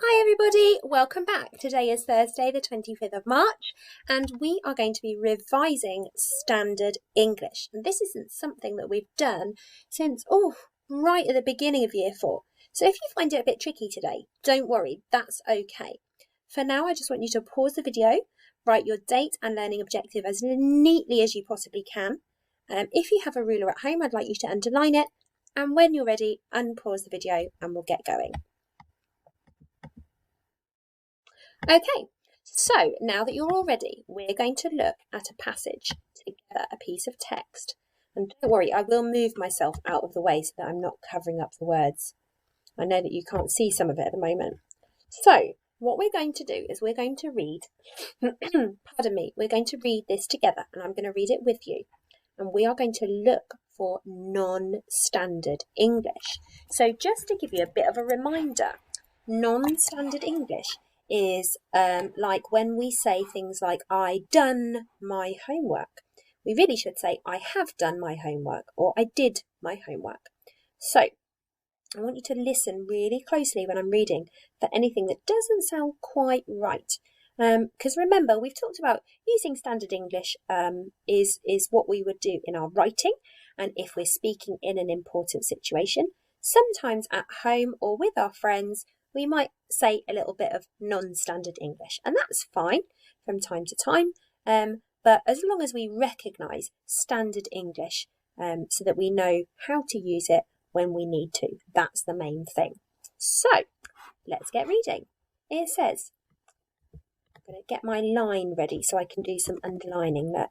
Hi everybody, welcome back. Today is Thursday the 25th of March and we are going to be revising Standard English. And this isn't something that we've done since, right at the beginning of Year 4. So if you find it a bit tricky today, don't worry, that's okay. For now, I just want you to pause the video, write your date and learning objective as neatly as you possibly can. If you have a ruler at home, I'd like you to underline it. And when you're ready, unpause the video and we'll get going. Okay, so now that you're all ready, we're going to look at a passage together, a piece of text. And don't worry, I will move myself out of the way so that I'm not covering up the words. I know that you can't see some of it at the moment. So what we're going to do is we're going to read, pardon me, we're going to read this together and I'm going to read it with you. And we are going to look for non-standard English. So just to give you a bit of a reminder, non-standard English is like when we say things like I done my homework. We really should say I have done my homework or I did my homework. So I want you to listen really closely when I'm reading for anything that doesn't sound quite right. Because remember, we've talked about using standard English is what we would do in our writing and if we're speaking in an important situation. Sometimes at home or with our friends, we might say a little bit of non-standard English, and that's fine from time to time. But as long as we recognise standard English so that we know how to use it when we need to, that's the main thing. So let's get reading. It says, I'm going to get my line ready so I can do some underlining. Look,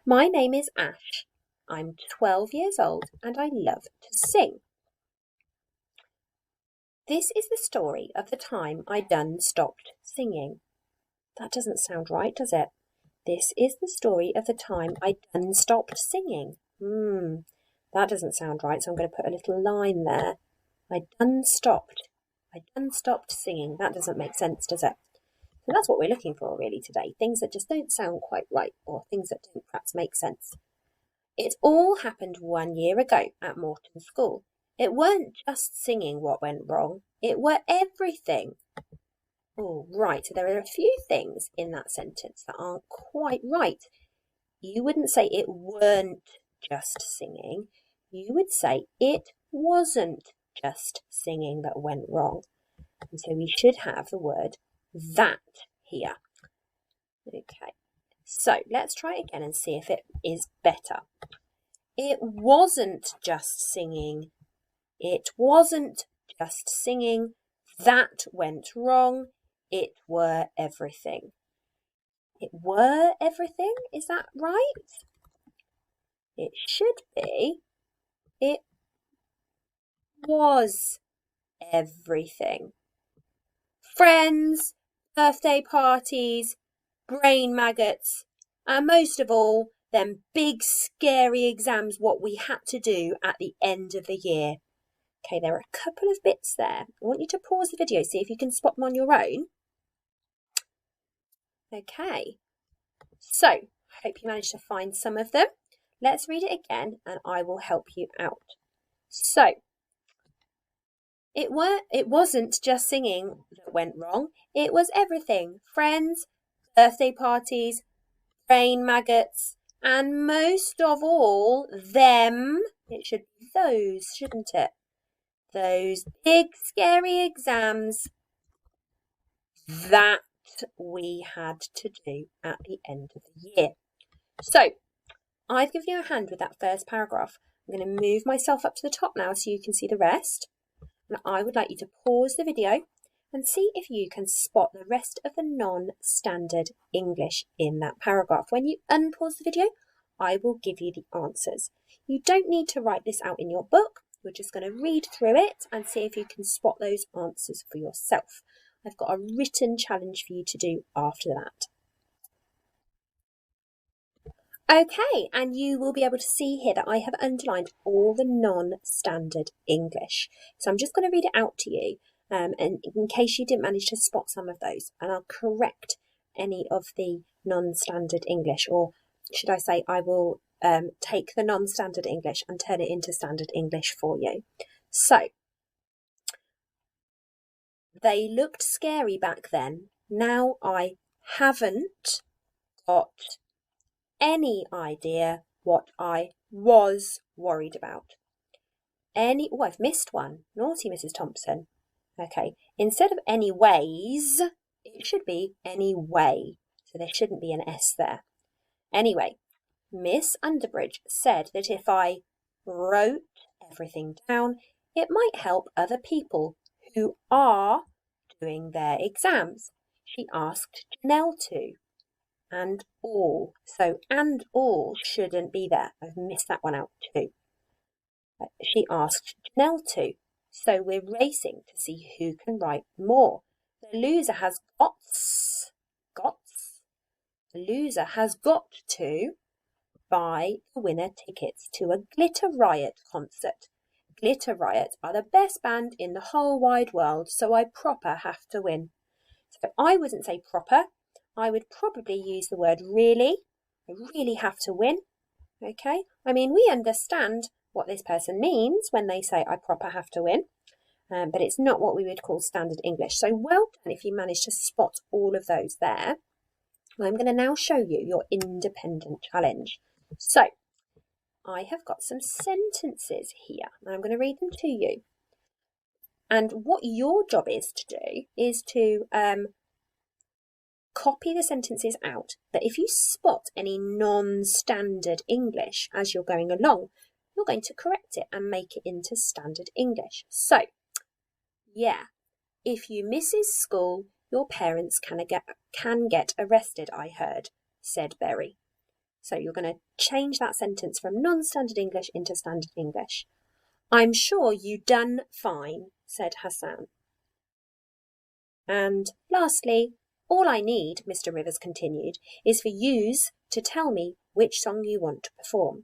my name is Ash. I'm 12 years old and I love to sing. This is the story of the time I done stopped singing. That doesn't sound right, does it? This is the story of the time I done stopped singing. That doesn't sound right, so I'm going to put a little line there. I done stopped singing. That doesn't make sense, does it? So that's what we're looking for really today. Things that just don't sound quite right or things that don't perhaps make sense. It all happened 1 year ago at Morton School. It weren't just singing what went wrong. It were everything. Oh, right. So there are a few things in that sentence that aren't quite right. You wouldn't say it weren't just singing. You would say it wasn't just singing that went wrong. And so we should have the word that here. Okay. So let's try it again and see if it is better. It wasn't just singing. It wasn't just singing. That went wrong. It were everything. It were everything? Is that right? It should be. It was everything. Friends, birthday parties, brain maggots, and most of all, them big scary exams what we had to do at the end of the year. Okay, there are a couple of bits there. I want you to pause the video, see if you can spot them on your own. Okay, so I hope you managed to find some of them. Let's read it again and I will help you out. So, it wasn't just singing that went wrong. It was everything. Friends, birthday parties, brain maggots, and most of all, them. It should be those, shouldn't it? Those big scary exams that we had to do at the end of the year. So, I've given you a hand with that first paragraph. I'm going to move myself up to the top now so you can see the rest. And I would like you to pause the video and see if you can spot the rest of the non-standard English in that paragraph. When you unpause the video, I will give you the answers. You don't need to write this out in your book. We're just going to read through it and see if you can spot those answers for yourself. I've got a written challenge for you to do after that. Okay, and you will be able to see here that I have underlined all the non-standard English. So I'm just going to read it out to you, and in case you didn't manage to spot some of those, and I'll correct any of the non-standard English, or should I say I will take the non-standard English and turn it into standard English for you. So, They looked scary back then. Now I haven't got any idea what I was worried about. Oh, I've missed one. Naughty Mrs. Thompson. Okay, instead of anyways, it should be anyway. So there shouldn't be an S there. Anyway, Miss Underbridge said that if I wrote everything down, it might help other people who are doing their exams. She asked Janelle to. And all. So and all shouldn't be there. I've missed that one out too. She asked Janelle to. So we're racing to see who can write more. The loser has got. The loser has got to buy the winner tickets to a Glitter Riot concert. Glitter Riot are the best band in the whole wide world, so I proper have to win. So I wouldn't say proper. I would probably use the word really. I really have to win. Okay? I mean, we understand what this person means when they say I proper have to win, but it's not what we would call standard English. So well done if you managed to spot all of those there. I'm going to now show you your independent challenge. So I have got some sentences here, and I'm going to read them to you. And what your job is to do is to copy the sentences out. But if you spot any non-standard English as you're going along, you're going to correct it and make it into standard English. So, yeah, if you misses school, your parents can get arrested, I heard, said Berry. So you're going to change that sentence from non-standard English into standard English. I'm sure you done fine, said Hassan. And lastly, all I need, Mr. Rivers continued, is for yous to tell me which song you want to perform.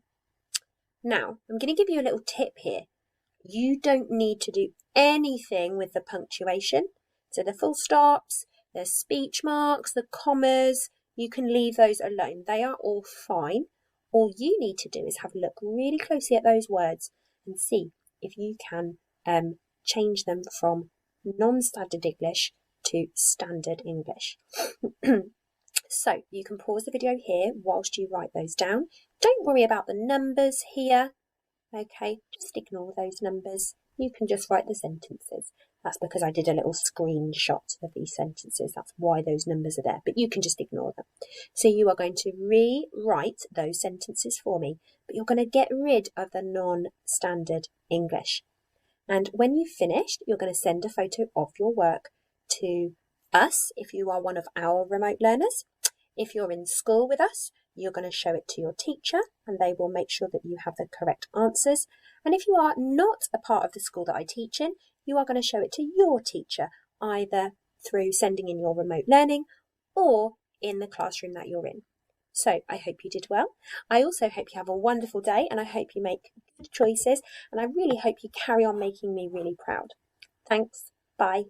Now, I'm going to give you a little tip here. You don't need to do anything with the punctuation. So the full stops, the speech marks, the commas, you can leave those alone. They are all fine. All you need to do is have a look really closely at those words and see if you can change them from non-standard English to standard English. So you can pause the video here whilst you write those down. Don't worry about the numbers here. Okay, just ignore those numbers. You can just write the sentences. That's because I did a little screenshot of these sentences. That's why those numbers are there, but you can just ignore them. So you are going to rewrite those sentences for me, but you're going to get rid of the non-standard English. And when you've finished, you're going to send a photo of your work to us if you are one of our remote learners. If you're in school with us, you're going to show it to your teacher and they will make sure that you have the correct answers. And if you are not a part of the school that I teach in, you are going to show it to your teacher, either through sending in your remote learning or in the classroom that you're in. So I hope you did well. I also hope you have a wonderful day and I hope you make good choices and I really hope you carry on making me really proud. Thanks. Bye.